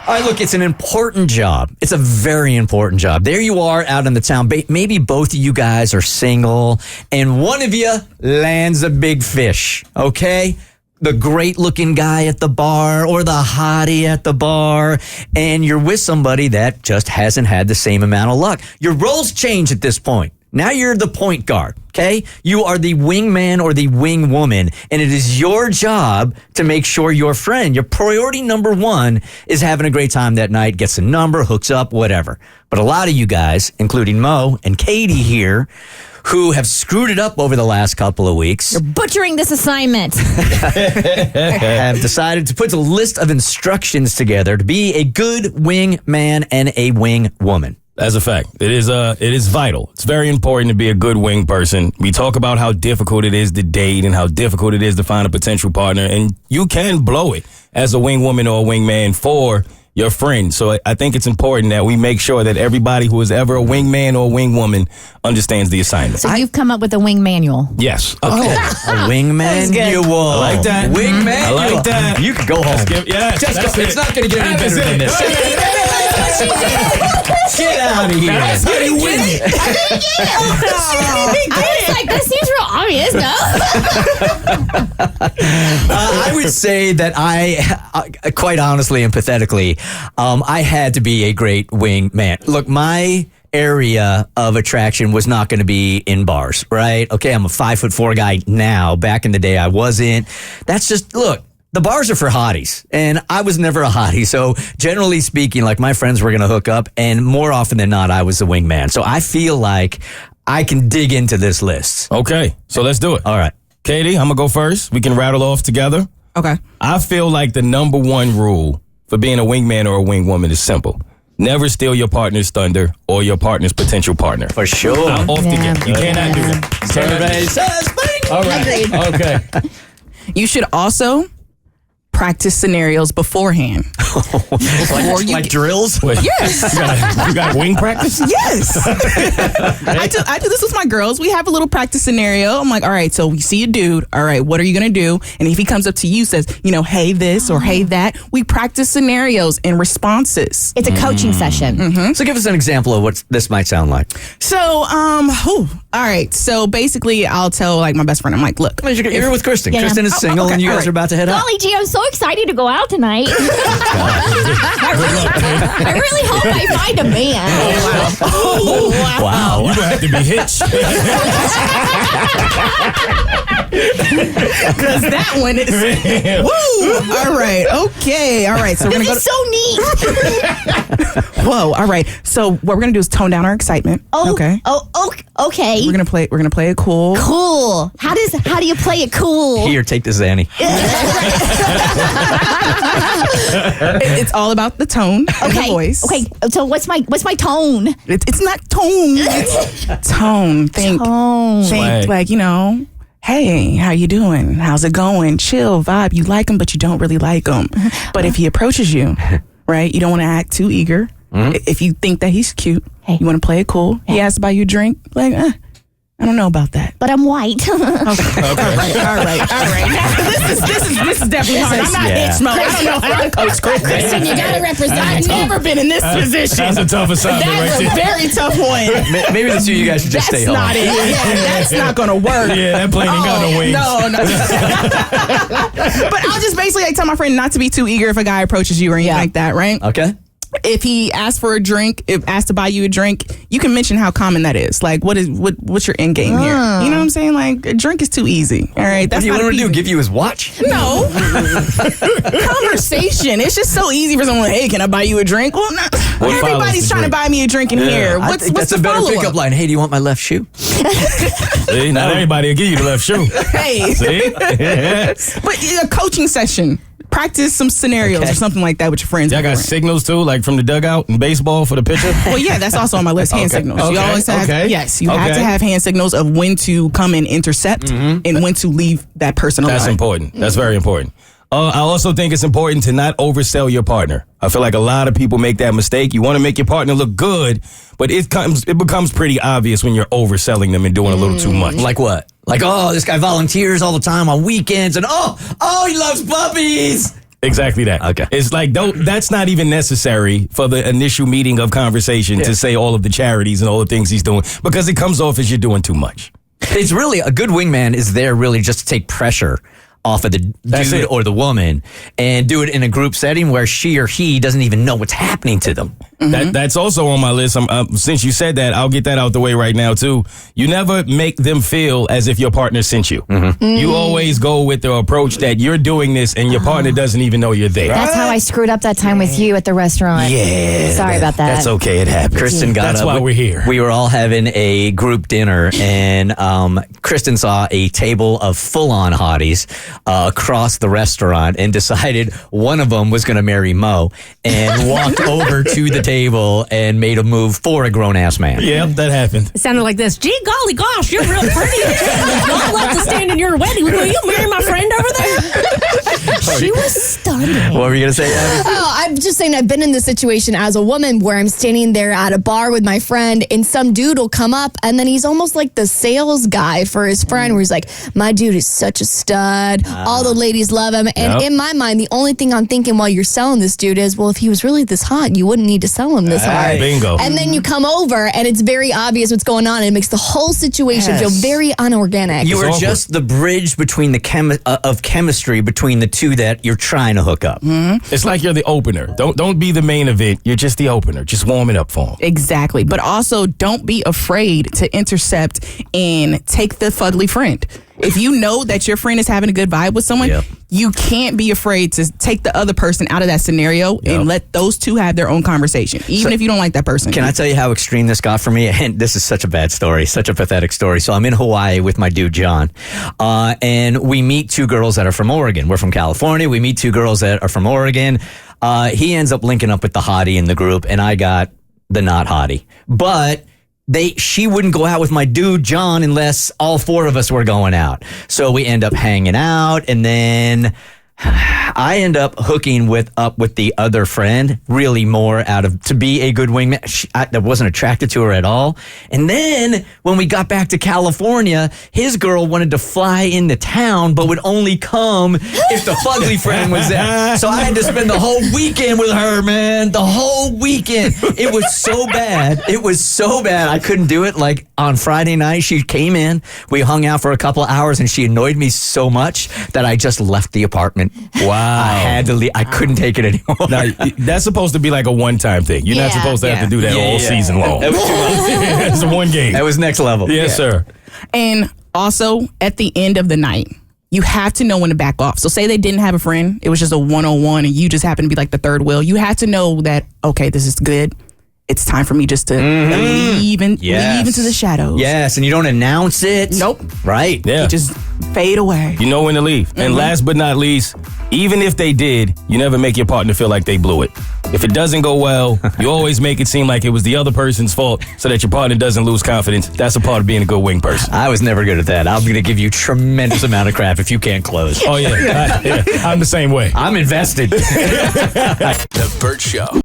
All right, look, it's an important job. It's a very important job. There you are out in the town. Maybe both of you guys are single, and one of you lands a big fish, okay? The great-looking guy at the bar or the hottie at the bar, and you're with somebody that just hasn't had the same amount of luck. Your roles change at this point. Now you're the point guard, okay? You are the wingman or the wingwoman, and it is your job to make sure your friend, your priority number one, is having a great time that night, gets a number, hooks up, whatever. But a lot of you guys, including Moe and Keity here, who have screwed it up over the last couple of weeks. You're butchering this assignment. Have decided to put a list of instructions together to be a good wingman and a wingwoman. As a fact, it is vital. It's very important to be a good wing person. We talk about how difficult it is to date and how difficult it is to find a potential partner, and you can blow it as a wing woman or a wingman for your friend. So I think it's important that we make sure that everybody who is ever a wingman or a wingwoman understands the assignment. So you've come up with a wing manual. Yes. Okay. A wing manual. I like that. Wing manual. I like that. You can go home. It's not going to get any better than this. Get out of here. That's how you win it. I was like, that seems real obvious, no? I would say that I, quite honestly and pathetically, I had to be a great wing man. Look, my area of attraction was not going to be in bars, right? Okay, I'm a 5'4" guy now. Back in the day, I wasn't. That's just, look. The bars are for hotties, and I was never a hottie. So generally speaking, like my friends were going to hook up, and more often than not, I was the wingman. So I feel like I can dig into this list. Okay, so let's do it. All right. Keity, I'm going to go first. We can rattle off together. Okay. I feel like the number one rule for being a wingman or a wingwoman is simple. Never steal your partner's thunder or your partner's potential partner. For sure. Off the gate. You cannot do that. Survey says bing. All right. Okay. You should also practice scenarios beforehand. like drills? Wait, Yes. you got wing practice? Yes. I do this with my girls. We have a little practice scenario. I'm like, all right, so we see a dude. All right, what are you going to do? And if he comes up to you, says, hey this or hey that, we practice scenarios and responses. It's a coaching session. Mm-hmm. So give us an example of what this might sound like. So, all right. So basically, I'll tell like my best friend, I'm like, look. You're with Kristen. Yeah. Kristen is single, okay, and you guys all right. are about to head out. Golly gee, I'm so excited to go out tonight. I really hope I find a man. Wow. You're going to have to be hitched. Because that one is woo. All right. Okay. All right. So we're This gonna go. is so neat. Whoa. All right. So what we're gonna do is tone down our excitement. Okay. Okay. We're gonna play it cool. Cool. How do you play it cool? Here, take this, Annie. It's all about the tone and the voice. Okay. So what's my tone? It's not tone. It's tone. Think Swag. like, hey, how you doing? How's it going? Chill, vibe. You like him, but you don't really like him. But if he approaches you, right, you don't want to act too eager. If you think that he's cute, you want to play it cool. He asks to buy you a drink. Like, I don't know about that. But I'm white. Okay. All right. This is definitely hard. I'm not hitched mode. I don't know how to coach Kristen. You got to represent. I've never been in this position. That's a tough assignment That's right a there. very tough one. Maybe the two of you guys should just stay home. That's not it. Yeah, that's not going to work. Yeah, that plane ain't got no wings. No. But I'll just basically tell my friend not to be too eager if a guy approaches you or anything like that, right? Okay. If he asks for a drink, if asks to buy you a drink, you can mention how common that is. Like, what's your end game here? You know what I'm saying? Like, a drink is too easy. All right, What do you want to do? Give you his watch? No. Conversation. It's just so easy for someone. Hey, can I buy you a drink? Well, not everybody's trying to buy me a drink in here. I think that's a better pickup line. Hey, do you want my left shoe? See, not everybody will give you the left shoe. Hey. See? But a coaching session. Practice some scenarios or something like that with your friends. Y'all got signals too, like from the dugout in baseball for the pitcher? Well, yeah, that's also on my list. Hand signals. You always have, yes, you have to have hand signals of when to come and intercept and when to leave that person alone. That's important. That's very important. I also think it's important to not oversell your partner. I feel like a lot of people make that mistake. You want to make your partner look good, but it becomes pretty obvious when you're overselling them and doing a little too much. Like what? Like, oh, this guy volunteers all the time on weekends, and oh, he loves puppies. Exactly that. Okay. It's like, that's not even necessary for the initial meeting of conversation to say all of the charities and all the things he's doing, because it comes off as you're doing too much. It's really, a good wingman is there really just to take pressure off of the dude or the woman and do it in a group setting where she or he doesn't even know what's happening to them. That's also on my list. Since you said that, I'll get that out the way right now, too. You never make them feel as if your partner sent you. You always go with the approach that you're doing this and your partner doesn't even know you're there. That's how I screwed up that time with you at the restaurant. Yeah. Sorry about that. That's okay. It happens. Kristen got That's up. why we're here. We were all having a group dinner, and Kristen saw a table of full-on hotties across the restaurant and decided one of them was going to marry Moe and walked over to the table and made a move for a grown-ass man. Yep, that happened. It sounded like this. Gee, golly gosh, you're real pretty. I'd love to stand in your wedding. Will you marry my friend over there? She was stunning. What were you going to say, Abby? Oh, I'm just saying I've been in this situation as a woman where I'm standing there at a bar with my friend and some dude will come up and then he's almost like the sales guy for his friend where he's like, my dude is such a stud. All the ladies love him. And in my mind, the only thing I'm thinking while you're selling this dude is, well, if he was really this hot, you wouldn't need to sell him this hard. Bingo. And then you come over and it's very obvious what's going on and it makes the whole situation feel very unorganic. You are awkward. just the bridge between the of chemistry between the two that you're trying to hook up. It's like you're the opener. Don't be the main event. You're just the opener. Just warm it up for him. Exactly. But also, don't be afraid to intercept and take the fugly friend. If you know that your friend is having a good vibe with someone, you can't be afraid to take the other person out of that scenario and let those two have their own conversation, even if you don't like that person. Can I tell you how extreme this got for me? And this is such a bad story, such a pathetic story. So I'm in Hawaii with my dude, John, and we meet two girls that are from Oregon. We're from California. We meet two girls that are from Oregon. He ends up linking up with the hottie in the group, and I got the not hottie. But she wouldn't go out with my dude, John, unless all four of us were going out. So we end up hanging out, and then I end up hooking up with the other friend, really more to be a good wingman. I wasn't attracted to her at all. And then when we got back to California, his girl wanted to fly into town, but would only come if the fugly friend was there. So I had to spend the whole weekend with her, man. The whole weekend. It was so bad. It was so bad. I couldn't do it. Like on Friday night, she came in. We hung out for a couple of hours, and she annoyed me so much that I just left the apartment. Wow. I had to leave. I couldn't take it anymore. Now, that's supposed to be like a one-time thing. You're not supposed to have to do that all season long. That was too much. It's a one game. That was next level. Yes, sir. And also, at the end of the night, you have to know when to back off. So say they didn't have a friend, it was just a one-on-one, and you just happen to be like the third wheel. You have to know that, okay, this is good. It's time for me just to leave into the shadows. Yes, and you don't announce it. Nope. Right. Yeah. You just fade away. You know when to leave. And last but not least, even if they did, you never make your partner feel like they blew it. If it doesn't go well, you always make it seem like it was the other person's fault so that your partner doesn't lose confidence. That's a part of being a good wing person. I was never good at that. I'm going to give you tremendous amount of crap if you can't close. Oh, yeah. I'm the same way. I'm invested. The Bert Show.